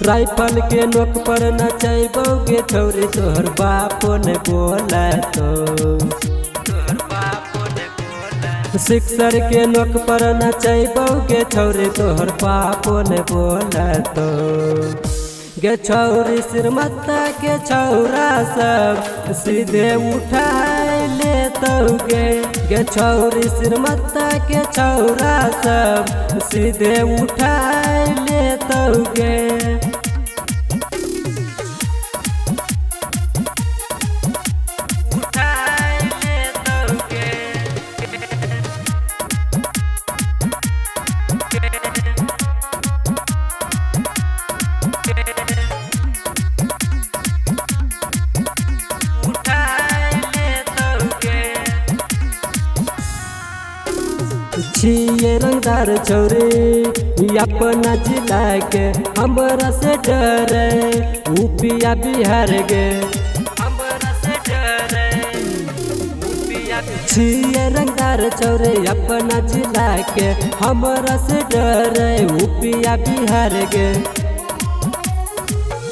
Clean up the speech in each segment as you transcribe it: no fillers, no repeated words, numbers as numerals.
Rifle के नोक पर नचैबोगे छौरी तोहर बाप ने बोला तो सिक्सर के नोक पर नचैबोगे छौरी तोहर बाप ने बोला तो गे छौरी सिरमत्ता के छौरा सब सीधे उठा लेतोगे गे छौरी सिरमत्ता के छौरा सब सीधे उठा लेतोगे छिए रंगदार छौरी अपना जिला के हमरा से डरे यूपिया बिहार गे हमरा से डरे छिए रंगदार छौरी अपना जिला के हमरा से डरे यूपिया बिहार गे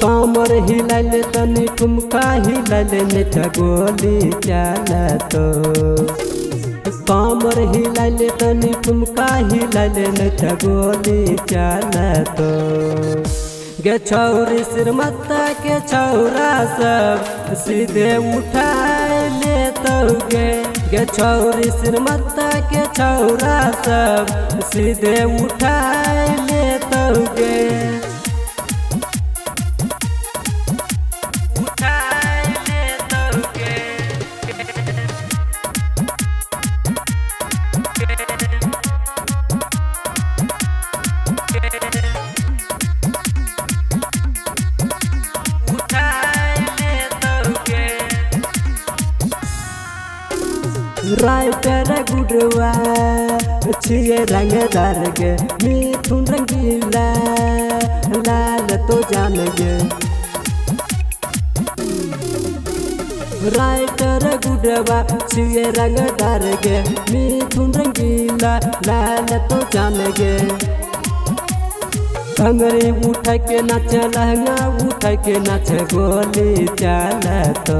कमर हिलाले तनी ठुमका हिलाले नेठा गोली चला तो कमर हिलाले तनी ठुमका हिलाले नेठा गोली चला तो गे छौरी सिरमत्ता के छौरा सब सीधे उठा लेतोगे गे छौरी सिरमत्ता के छौरा सब सीधे उठा लेतोगे राइटर गुडवा छिए रंगदार गे मिथुन रंगीला लाल तो जान गे राइटर गुडवा छिए रंगदार गे मिथुन रंगीला लाल तो जान गे कंगरी उठा के नाच लहंगा उठा के नाच गोली चला तो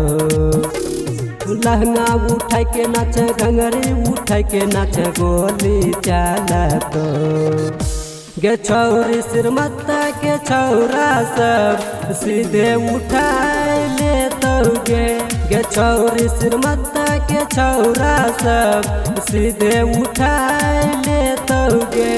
लहंगा उठा के नाच घंगरी उठा के नाच गोली चला तो गे छौरी सिरमत्ता के छौरा सब सीधे उठा लेतोगे गे छौरी सिरमत्ता के छौरा सब सीधे उठा लेतोगे।